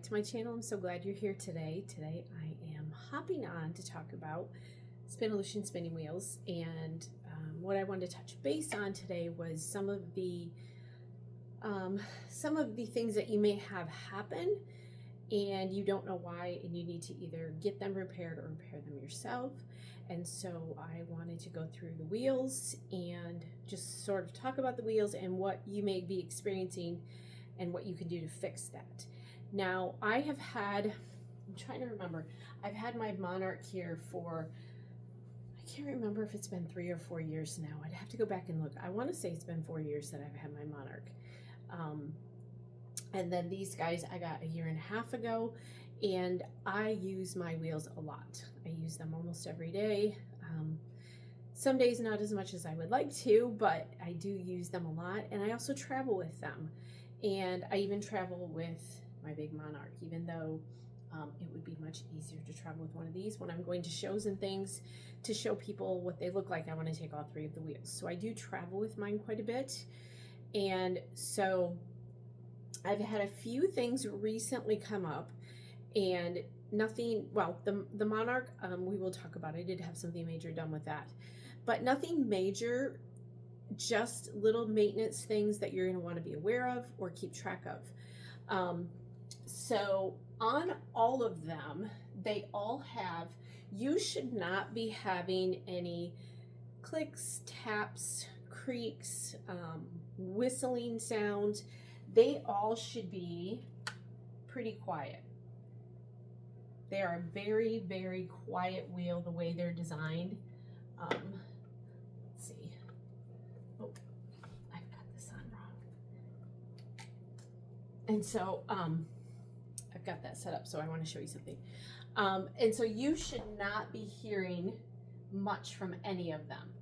back to my channel. I'm so glad you're here today. Today I am hopping on to talk about Spinolution spinning wheels, and what I wanted to touch base on today was some of the things that you may have happen and you don't know why, and you need to either get them repaired or repair them yourself. And so I wanted to go through the wheels and just sort of talk about the wheels and what you may be experiencing and what you can do to fix that. Now, I'm trying to remember, I've had my Monarch here for, I can't remember if it's been 3 or 4 years now. I'd have to go back and look. I want to say it's been 4 years that I've had my Monarch. And then these guys I got 1.5 years ago, and I use my wheels a lot. I use them almost every day. Some days not as much as I would like to, but I do use them a lot, and I also travel with them. And I even travel with my big Monarch, even though it would be much easier to travel with one of these. When I'm going to shows and things to show people what they look like, I want to take all 3 of the wheels. So I do travel with mine quite a bit. And so I've had a few things recently come up, and nothing, well, the Monarch, we will talk about. I did have something major done with that, but nothing major, just little maintenance things that you're going to want to be aware of or keep track of. So on all of them, they all have, you should not be having any clicks, taps, creaks, whistling sounds. They all should be pretty quiet. They are a very, very quiet wheel the way they're designed. Let's see. Oh, I've got this on wrong. And so I've got that set up, so I want to show you something. And so you should not be hearing much from any of them.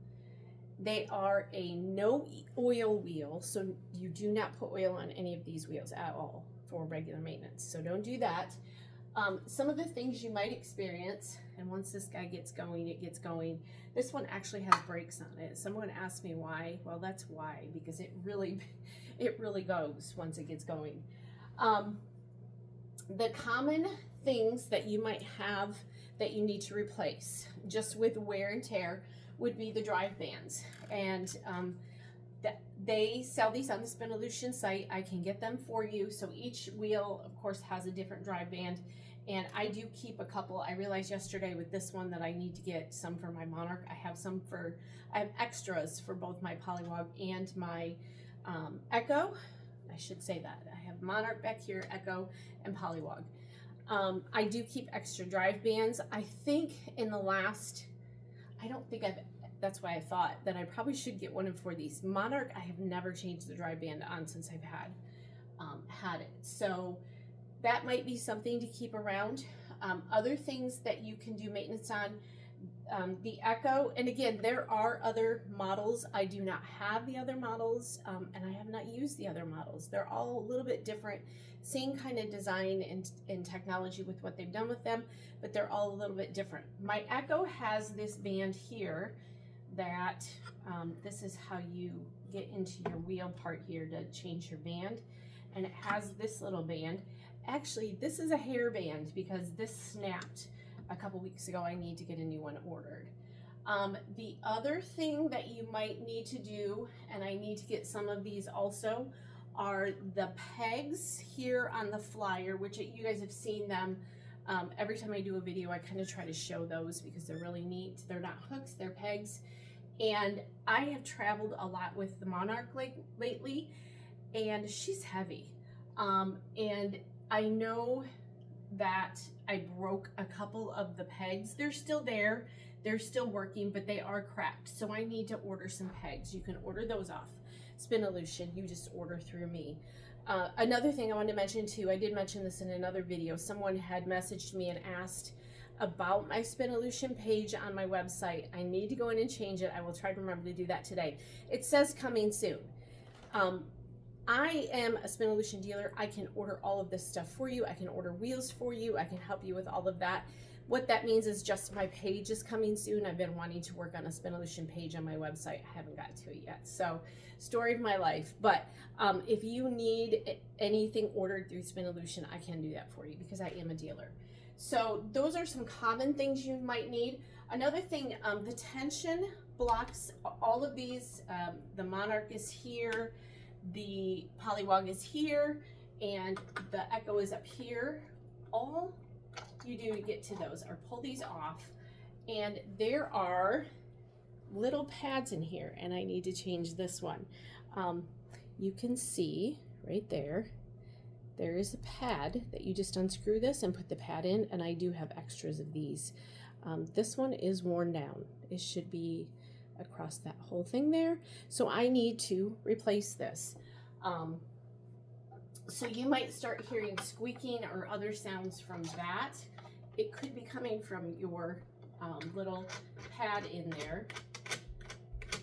They are a no oil wheel, so you do not put oil on any of these wheels at all for regular maintenance. So don't do that. Some of the things you might experience, and once this guy gets going, it gets going. This one actually has brakes on it. Someone asked me why. Well, that's why, because it really goes once it gets going. The common things that you might have that you need to replace just with wear and tear would be the drive bands, and they sell these on the Spinolution site. I can get them for you. So each wheel, of course, has a different drive band, and I do keep a couple. I realized yesterday with this one that I need to get some for my Monarch. I have extras for both my Polywog and my Echo. I should say that. I have Monarch back here, Echo, and Polywog. I do keep extra drive bands. I think in the last, that's why I thought that I probably should get one for these. Monarch, I have never changed the drive band on since I've had it. So that might be something to keep around. Other things that you can do maintenance on, the Echo, and again, there are other models. I do not have the other models, and I have not used the other models. They're all a little bit different, same kind of design and technology with what they've done with them, but they're all a little bit different. My Echo has this band here that, this is how you get into your wheel part here to change your band, and it has this little band. Actually, this is a hair band because this snapped a couple weeks ago. I need to get a new one ordered. The other thing that you might need to do, and I need to get some of these also, are the pegs here on the flyer, which you guys have seen them. Every time I do a video, I kind of try to show those because they're really neat. They're not hooks, they're pegs. And I have traveled a lot with the Monarch lately, and she's heavy. And I know that I broke a couple of the pegs. They're still there, they're still working, but they are cracked. So I need to order some pegs. You can order those off Spinolution. You just order through me. Another thing I wanted to mention too, I did mention this in another video. Someone had messaged me and asked about my Spinolution page on my website. I need to go in and change it. I will try to remember to do that today. It says coming soon. I am a Spinolution dealer. I can order all of this stuff for you. I can order wheels for you. I can help you with all of that. What that means is just my page is coming soon. I've been wanting to work on a Spinolution page on my website. I haven't got to it yet. So, story of my life. But if you need anything ordered through Spinolution, I can do that for you because I am a dealer. So those are some common things you might need. Another thing, the tension blocks, all of these, the Monarch is here, the Polywog is here, and the Echo is up here. All you do to get to those are pull these off, and there are little pads in here, and I need to change this one. You can see right there, there is a pad that you just unscrew this and put the pad in, and I do have extras of these. This one is worn down. It should be across that whole thing there, so I need to replace this. So you might start hearing squeaking or other sounds from that. It could be coming from your little pad in there,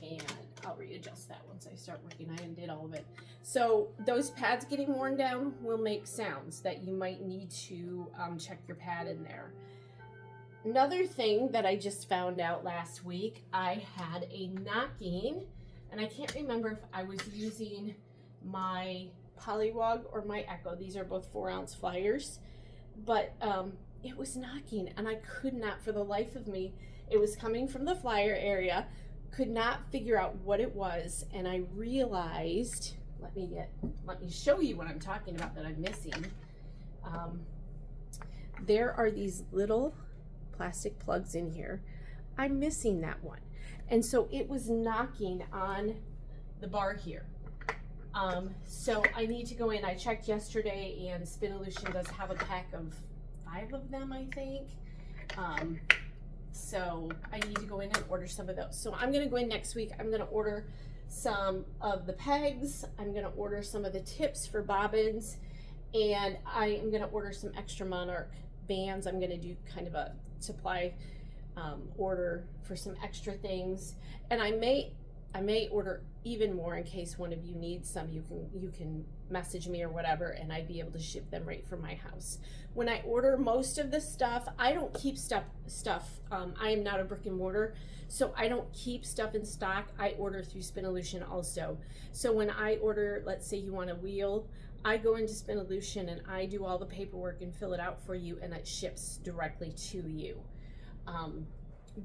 and I'll readjust that once I start working. I undid all of it. So those pads getting worn down will make sounds that you might need to check your pad in there. Another thing that I just found out last week, I had a knocking, and I can't remember if I was using my Polywog or my Echo. These are both 4-ounce flyers, but it was knocking, and I could not for the life of me. It was coming from the flyer area, could not figure out what it was, and I realized, let me show you what I'm talking about that I'm missing. There are these little plastic plugs in here. I'm missing that one, and so it was knocking on the bar here. So I need to go in. I checked yesterday, and Spinolution does have a pack of 5 of them, I think. So I need to go in and order some of those. So I'm gonna go in next week. I'm gonna order some of the pegs. I'm gonna order some of the tips for bobbins, and I am gonna order some extra Monarch bands. I'm gonna do kind of a supply order for some extra things, and I may order even more in case one of you needs some. You can message me or whatever, and I'd be able to ship them right from my house. When I order most of the stuff, I don't keep stuff. I am not a brick and mortar, so I don't keep stuff in stock. I order through Spinolution also. So when I order, let's say you want a wheel, I go into Spinolution and I do all the paperwork and fill it out for you, and it ships directly to you.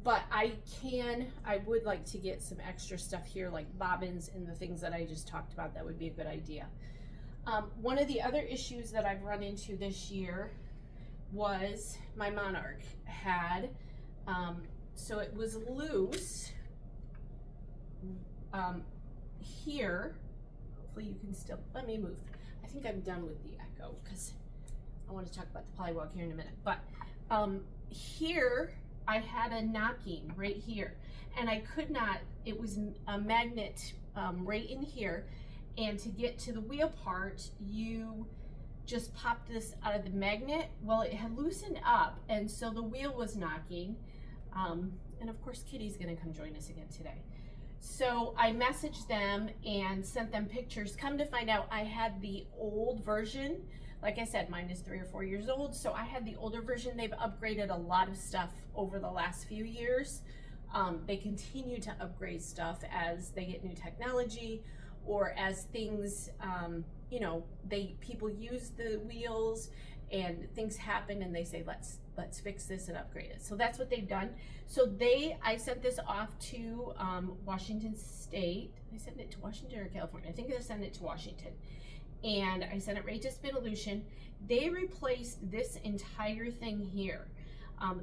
But I would like to get some extra stuff here, like bobbins and the things that I just talked about. That would be a good idea. One of the other issues that I've run into this year was my Monarch had, so it was loose here. Hopefully you can still, let me move. I think I'm done with the Echo because I want to talk about the Polywog here in a minute. But here, I had a knocking right here, and I could not, it was a magnet right in here, and to get to the wheel part, you just popped this out of the magnet. Well, it had loosened up, and so the wheel was knocking, and of course Kitty's gonna come join us again today. So I messaged them and sent them pictures. Come to find out, I had the old version. Like I said, mine is 3 or 4 years old, so I had the older version. They've upgraded a lot of stuff over the last few years. They continue to upgrade stuff as they get new technology, or as things, you know, people use the wheels and things happen, and they say, let's fix this and upgrade it. So that's what they've done. So I sent this off to Washington State. I sent it to Washington or California. I think I sent it to Washington. And I sent it right to Spinolution. They replaced this entire thing here.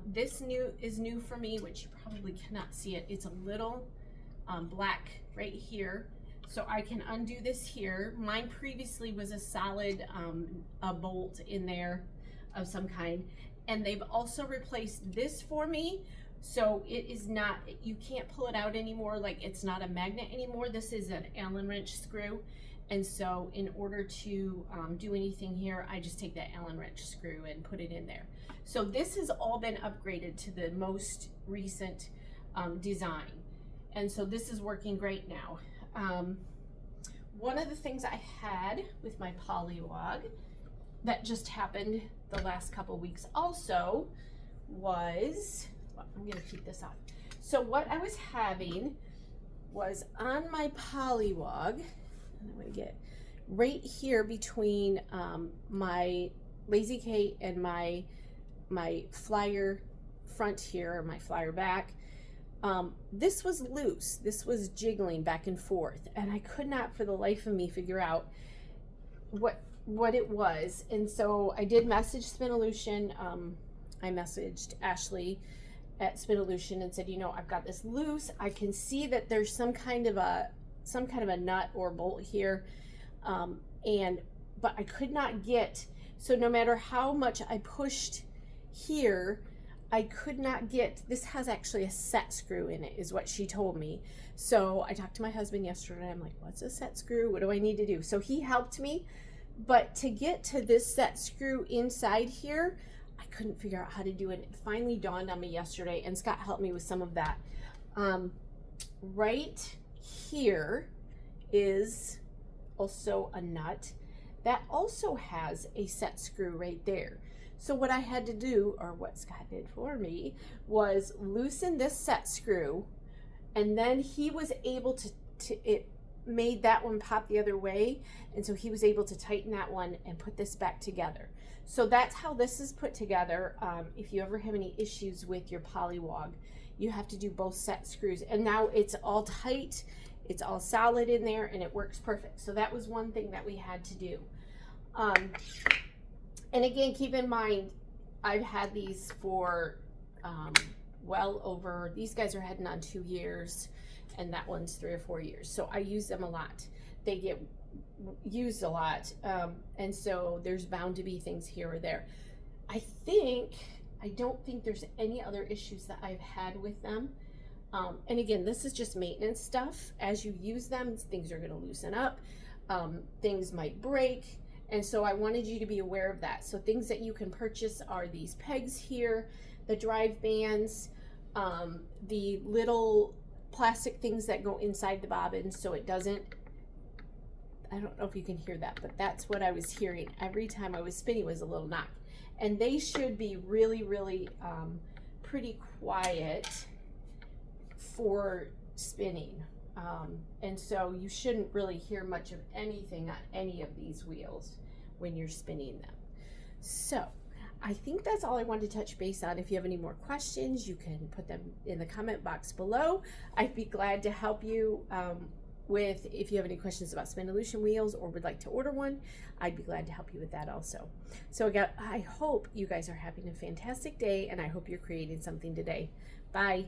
This is new for me, which you probably cannot see it. It's a little black right here. So I can undo this here. Mine previously was a solid a bolt in there of some kind. And they've also replaced this for me. So it is not, you can't pull it out anymore. Like, it's not a magnet anymore. This is an Allen wrench screw. And so in order to do anything here, I just take that Allen wrench screw and put it in there. So this has all been upgraded to the most recent design. And so this is working great now. One of the things I had with my Polywog that just happened the last couple weeks also was, well, I'm gonna keep this off. So what I was having was on my polywog, and I'm gonna get right here between my Lazy Kate and my flyer front here, or my flyer back. This was loose. This was jiggling back and forth, and I could not for the life of me figure out what it was. And so I did message Spinolution. I messaged Ashley at Spinolution and said, you know, I've got this loose. I can see that there's some kind of a nut or bolt here, but I could not get. So no matter how much I pushed here, I could not get. This has actually a set screw in it, is what she told me. So I talked to my husband yesterday. I'm like, what's a set screw? What do I need to do? So he helped me, but to get to this set screw inside here, I couldn't figure out how to do it. It finally dawned on me yesterday, and Scott helped me with some of that. Right here is also a nut that also has a set screw right there. So what I had to do, or what Scott did for me, was loosen this set screw, and then he was able to it made that one pop the other way, and so he was able to tighten that one and put this back together. So that's how this is put together. If you ever have any issues with your polywog, you have to do both set screws, and now it's all tight, it's all solid in there, and it works perfect. So that was one thing that we had to do. And again, keep in mind, I've had these for well over, these guys are heading on 2 years, and that one's 3 or 4 years. So I use them a lot. They get used a lot, and so there's bound to be things here or there. I don't think there's any other issues that I've had with them. And again, this is just maintenance stuff. As you use them, things are going to loosen up. Things might break. And so I wanted you to be aware of that. So things that you can purchase are these pegs here, the drive bands, the little plastic things that go inside the bobbin so it doesn't, I don't know if you can hear that, but that's what I was hearing every time I was spinning, was a little knock. And they should be really, really pretty quiet for spinning. And so you shouldn't really hear much of anything on any of these wheels when you're spinning them. So I think that's all I wanted to touch base on. If you have any more questions, you can put them in the comment box below. I'd be glad to help you if you have any questions about Spinolution wheels or would like to order one, I'd be glad to help you with that also. So again, I hope you guys are having a fantastic day, and I hope you're creating something today. Bye.